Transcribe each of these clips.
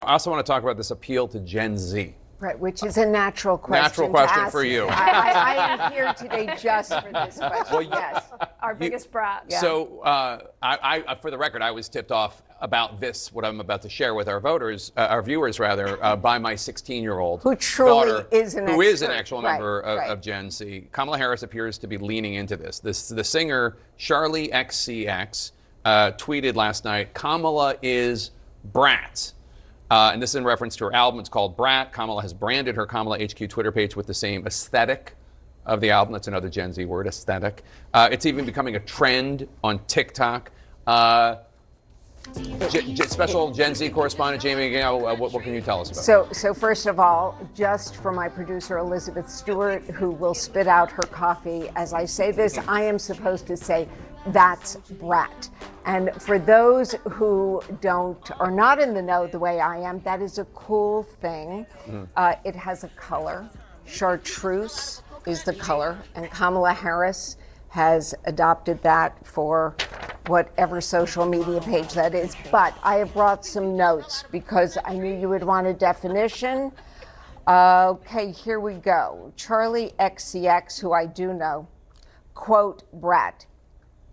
I also want to talk about this appeal to Gen Z. Right, which is a natural question. Natural question for you. I am here today just for this question. Well, yes, our biggest brat. Yeah. So, I, for the record, I was tipped off about this, what I'm about to share with our voters, our viewers rather, by my 16-year-old who truly daughter, is an who expert. is an actual member of Gen Z. Kamala Harris appears to be leaning into this. The singer Charlie XCX tweeted last night, "Kamala is brat." And this is in reference to her album. It's called Brat. Kamala has branded her Kamala HQ Twitter page with the same aesthetic of the album. That's another Gen Z word, aesthetic. It's even becoming a trend on TikTok. Special Gen Z correspondent Jamie, what can you tell us about it? So first of all, just for my producer Elizabeth Stewart, who will spit out her coffee as I say this, I am supposed to say, "That's brat." And for those who are not in the know the way I am, that is a cool thing. It has a color. Chartreuse is the color, and Kamala Harris has adopted that for whatever social media page that is. But I have brought some notes because I knew you would want a definition. Okay, here we go. Charlie XCX, who I do know, quote, "Brat.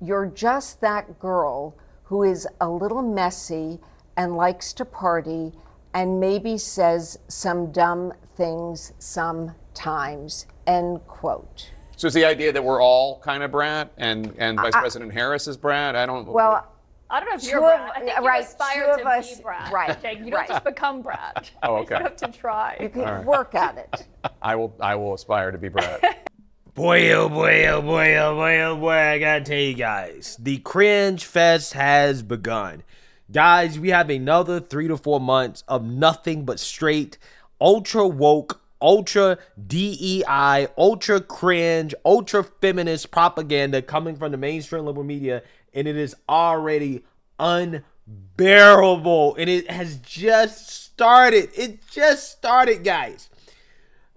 You're just that girl who is a little messy and likes to party and maybe says some dumb things sometimes," end quote. So is the idea that we're all kind of brat and Vice President Harris is brat? I don't know if you're brat. I think you aspire to be brat. Right. Okay? You don't just become brat. Oh, okay. You have to try. You can work at it. I will aspire to be brat. Boy, oh boy, oh boy, oh boy, oh boy, I gotta tell you guys, the cringe fest has begun. Guys, we have another 3 to 4 months of nothing but straight, ultra woke, ultra DEI, ultra cringe, ultra feminist propaganda coming from the mainstream liberal media, and it is already unbearable, and it has just started. It just started, guys.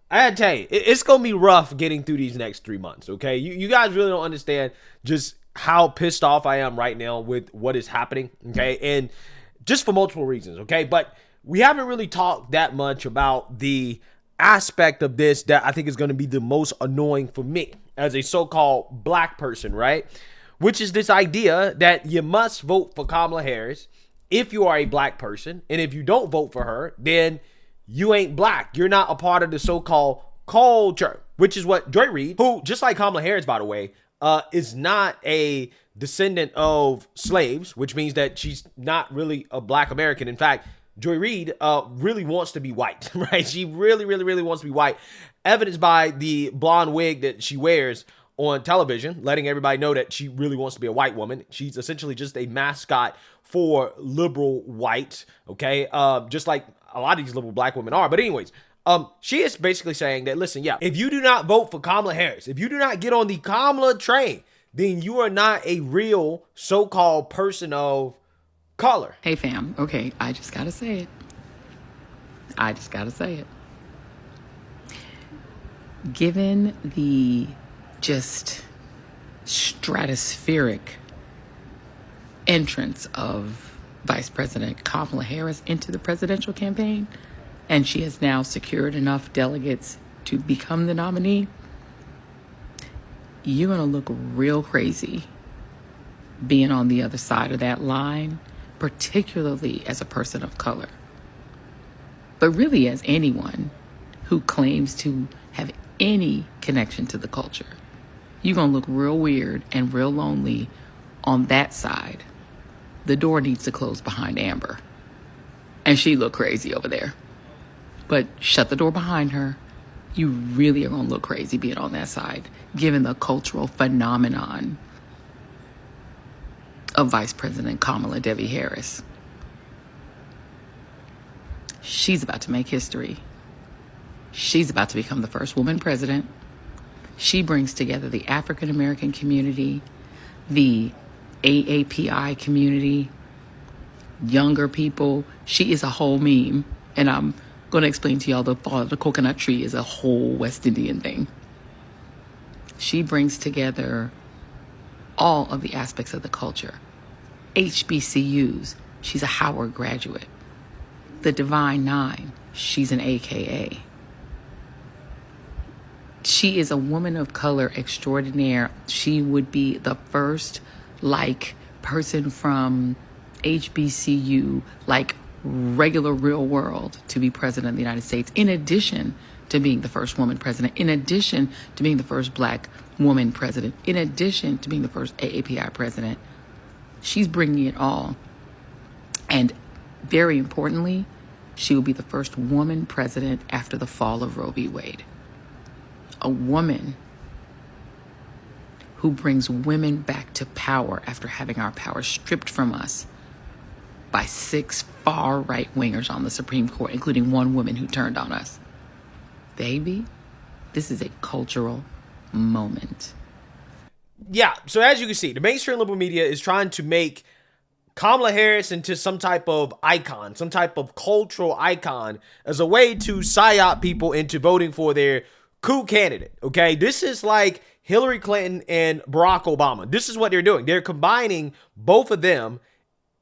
I gotta tell you, it's gonna be rough getting through these next 3 months, okay? You guys really don't understand just how pissed off I am right now with what is happening, okay? And just for multiple reasons, okay? But we haven't really talked that much about the aspect of this that I think is gonna be the most annoying for me as a so-called black person, right? Which is this idea that you must vote for Kamala Harris if you are a black person, and if you don't vote for her, then you ain't black. You're not a part of the so-called culture, which is what Joy Reid, who, just like Kamala Harris, by the way, is not a descendant of slaves, which means that she's not really a black American. In fact, Joy Reid really wants to be white, right? She really, really, really wants to be white, evidenced by the blonde wig that she wears on television, letting everybody know that she really wants to be a white woman. She's essentially just a mascot for liberal white, okay? Just like a lot of these liberal black women are. But anyways, she is basically saying that, listen, yeah, if you do not vote for Kamala Harris, if you do not get on the Kamala train, then you are not a real so-called person of color. Hey, fam. Okay, I just gotta say it. I just gotta say it. Given the just stratospheric entrance of Vice President Kamala Harris into the presidential campaign, and she has now secured enough delegates to become the nominee, you're going to look real crazy being on the other side of that line, particularly as a person of color, but really as anyone who claims to have any connection to the culture. You're going to look real weird and real lonely on that side. The door needs to close behind Amber. And she looked crazy over there. But shut the door behind her. You really are going to look crazy being on that side, given the cultural phenomenon of Vice President Kamala Devi Harris. She's about to make history. She's about to become the first woman president. She brings together the African American community, the AAPI community, younger people. She is a whole meme. And I'm going to explain to y'all the fall of the coconut tree is a whole West Indian thing. She brings together all of the aspects of the culture. HBCUs. She's a Howard graduate. the Divine Nine. She's an AKA. She is a woman of color extraordinaire. She would be the first, person from HBCU, regular real world, to be president of the United States, in addition to being the first woman president, in addition to being the first black woman president, in addition to being the first AAPI president. She's bringing it all. And very importantly, she will be the first woman president after the fall of Roe v. Wade. A woman who brings women back to power after having our power stripped from us by 6 far right wingers on the Supreme Court, including one woman who turned on us. Baby, this is a cultural moment. Yeah, so as you can see, the mainstream liberal media is trying to make Kamala Harris into some type of icon, some type of cultural icon, as a way to psyop people into voting for their coup candidate, okay? This is like Hillary Clinton and Barack Obama. This is what they're doing. They're combining both of them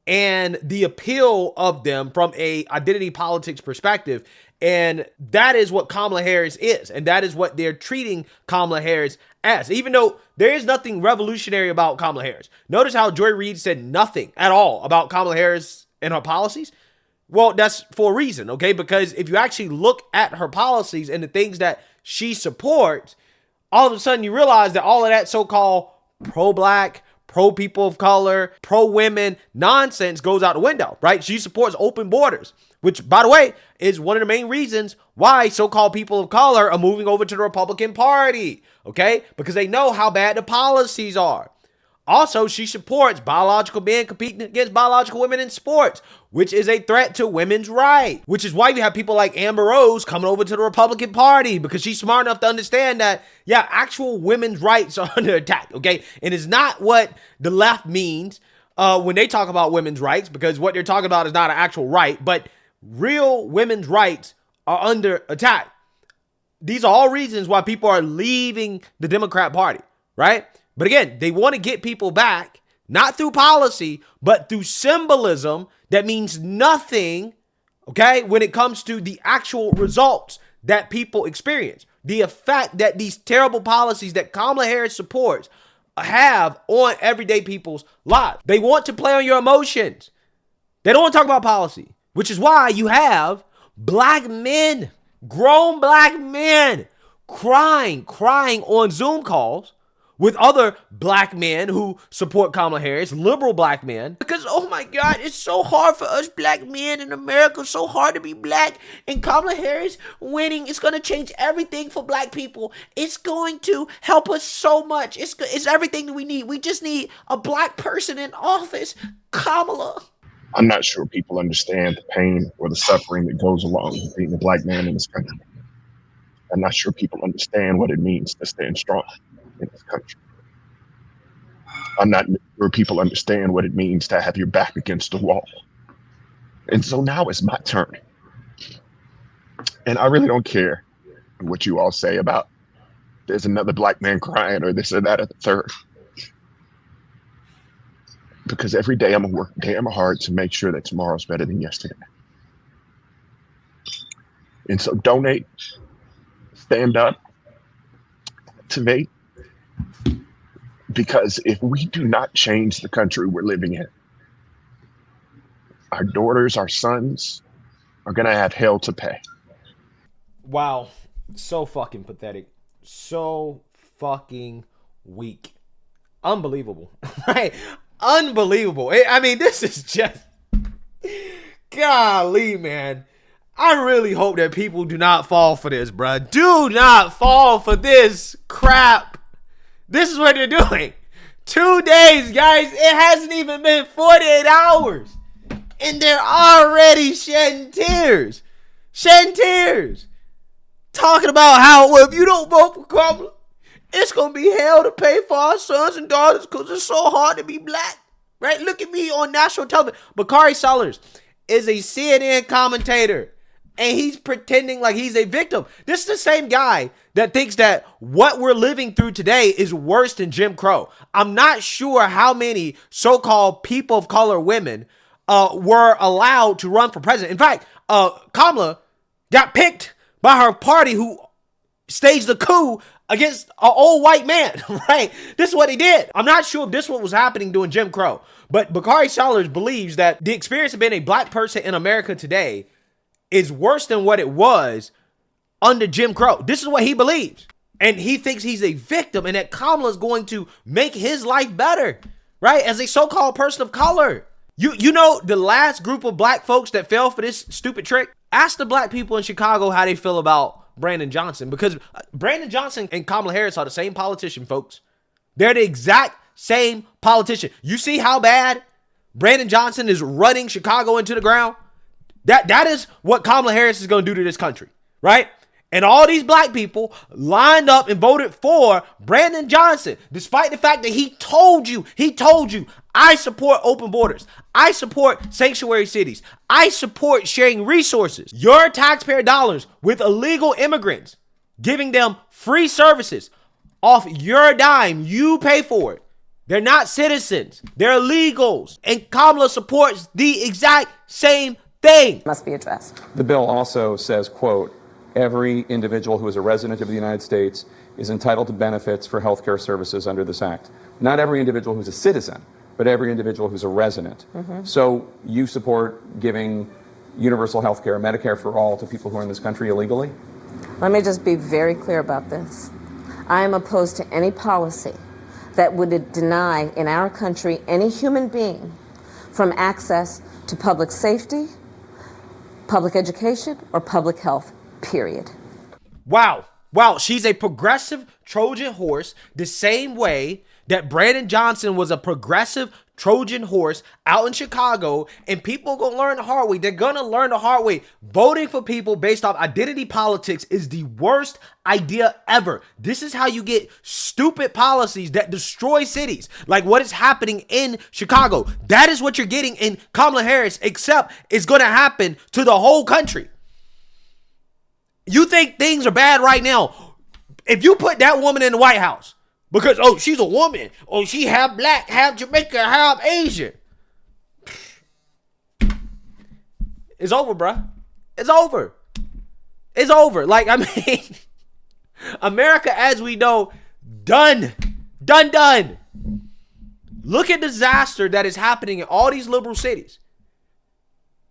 and the appeal of them from a identity politics perspective. And that is what Kamala Harris is. And that is what they're treating Kamala Harris as, even though there is nothing revolutionary about Kamala Harris. Notice how Joy Reid said nothing at all about Kamala Harris and her policies. Well, that's for a reason, okay? Because if you actually look at her policies and the things that she supports, all of a sudden you realize that all of that so-called pro-black, pro-people of color, pro-women nonsense goes out the window, right? She supports open borders, which, by the way, is one of the main reasons why so-called people of color are moving over to the Republican Party, okay? Because they know how bad the policies are. Also, she supports biological men competing against biological women in sports, which is a threat to women's rights, which is why you have people like Amber Rose coming over to the Republican Party, because she's smart enough to understand that, yeah, actual women's rights are under attack, okay? And it's not what the left means when they talk about women's rights, because what they're talking about is not an actual right, but real women's rights are under attack. These are all reasons why people are leaving the Democrat Party, right? But again, they want to get people back, not through policy, but through symbolism that means nothing, okay, when it comes to the actual results that people experience. The effect that these terrible policies that Kamala Harris supports have on everyday people's lives. They want to play on your emotions. They don't want to talk about policy, which is why you have black men, grown black men, crying on Zoom calls with other black men who support Kamala Harris, liberal black men, because, oh my God, it's so hard for us black men in America. It's so hard to be black. And Kamala Harris winning is going to change everything for black people. It's going to help us so much. It's everything that we need. We just need a black person in office. Kamala. I'm not sure people understand the pain or the suffering that goes along with being a black man in this country. I'm not sure people understand what it means to stand strong in this country. I'm not sure people understand what it means to have your back against the wall. And so now it's my turn. And I really don't care what you all say about there's another black man crying or this or that or the third. Because every day I'm gonna work damn hard to make sure that tomorrow's better than yesterday. And so donate, stand up, activate. Because if we do not change the country we're living in, our daughters, our sons are going to have hell to pay. Wow. So fucking pathetic. So fucking weak. Unbelievable. Right? Unbelievable. I mean, this is just... Golly, man. I really hope that people do not fall for this, bruh. Do not fall for this crap. This is what they're doing. 2 days, guys. It hasn't even been 48 hours. And they're already shedding tears. Shedding tears. Talking about how, well, if you don't vote for Kamala, it's going to be hell to pay for our sons and daughters because it's so hard to be black. Right? Look at me on national television. Bakari Sellers is a CNN commentator. And he's pretending like he's a victim. This is the same guy that thinks that what we're living through today is worse than Jim Crow. I'm not sure how many so-called people of color women were allowed to run for president. In fact, Kamala got picked by her party who staged the coup against an old white man, right? This is what he did. I'm not sure if this what was happening during Jim Crow, but Bakari Sellers believes that the experience of being a black person in America today is worse than what it was under Jim Crow. This is what he believes. And he thinks he's a victim and that Kamala is going to make his life better, right? As a so-called person of color. You know the last group of black folks that fell for this stupid trick? Ask the black people in Chicago how they feel about Brandon Johnson, because Brandon Johnson and Kamala Harris are the same politician, folks. They're the exact same politician. You see how bad Brandon Johnson is running Chicago into the ground? That is what Kamala Harris is going to do to this country, right? And all these black people lined up and voted for Brandon Johnson, despite the fact that he told you, I support open borders. I support sanctuary cities. I support sharing resources. Your taxpayer dollars with illegal immigrants, giving them free services off your dime. You pay for it. They're not citizens. They're illegals. And Kamala supports the exact same thing. Must be addressed. The bill also says, quote, every individual who is a resident of the United States is entitled to benefits for health care services under this act. Not every individual who's a citizen, but every individual who's a resident. So you support giving universal health care, Medicare for all, to people who are in this country illegally? Let me just be very clear about this. I am opposed to any policy that would deny in our country any human being from access to public safety, public education, or public health. Period. Wow. She's a progressive Trojan horse the same way that Brandon Johnson was a progressive Trojan horse out in Chicago, and people are going to learn the hard way. They're going to learn the hard way. Voting for people based off identity politics is the worst idea ever. This is how you get stupid policies that destroy cities, like what is happening in Chicago. That is what you're getting in Kamala Harris, except it's going to happen to the whole country. You think things are bad right now. If you put that woman in the White House because, oh, she's a woman, oh, she half black, half Jamaican, half Asian, it's over, bruh. It's over. It's over. Like, I mean, America as we know, done. Look at the disaster that is happening in all these liberal cities.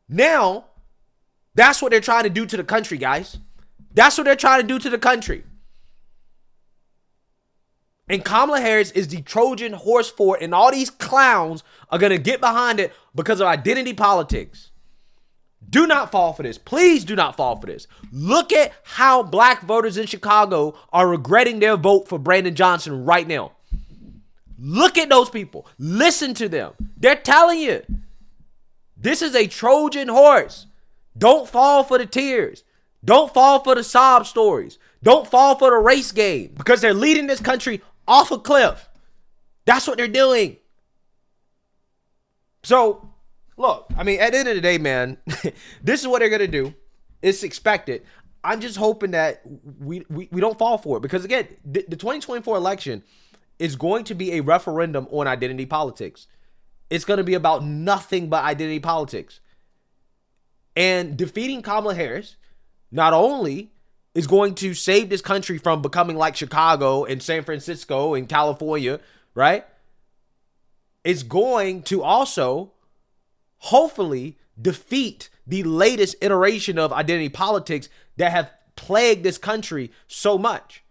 Now, that's what they're trying to do to the country, guys. That's what they're trying to do to the country. And Kamala Harris is the Trojan horse for it, and all these clowns are going to get behind it because of identity politics. Do not fall for this. Please do not fall for this. Look at how black voters in Chicago are regretting their vote for Brandon Johnson right now. Look at those people. Listen to them. They're telling you. This is a Trojan horse. Don't fall for the tears. Don't fall for the sob stories. Don't fall for the race game, because they're leading this country off a cliff. That's what they're doing. So, look, I mean, at the end of the day, man, this is what they're going to do. It's expected. I'm just hoping that we don't fall for it, because, again, the 2024 election is going to be a referendum on identity politics. It's going to be about nothing but identity politics. And defeating Kamala Harris not only is going to save this country from becoming like Chicago and San Francisco and California, right? It's going to also hopefully defeat the latest iteration of identity politics that have plagued this country so much.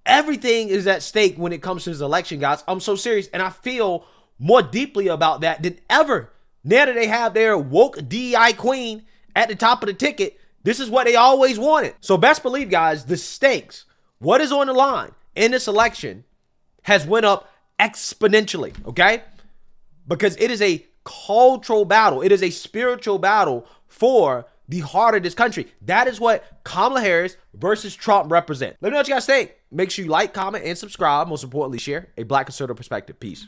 Everything is at stake when it comes to this election, guys. I'm so serious, and I feel more deeply about that than ever. Now that they have their woke DEI queen at the top of the ticket, this is what they always wanted. So best believe, guys, the stakes, what is on the line in this election has went up exponentially, okay? Because it is a cultural battle. It is a spiritual battle for the heart of this country. That is what Kamala Harris versus Trump represent. Let me know what you guys think. Make sure you like, comment, and subscribe. Most importantly, share a Black conservative perspective. Peace.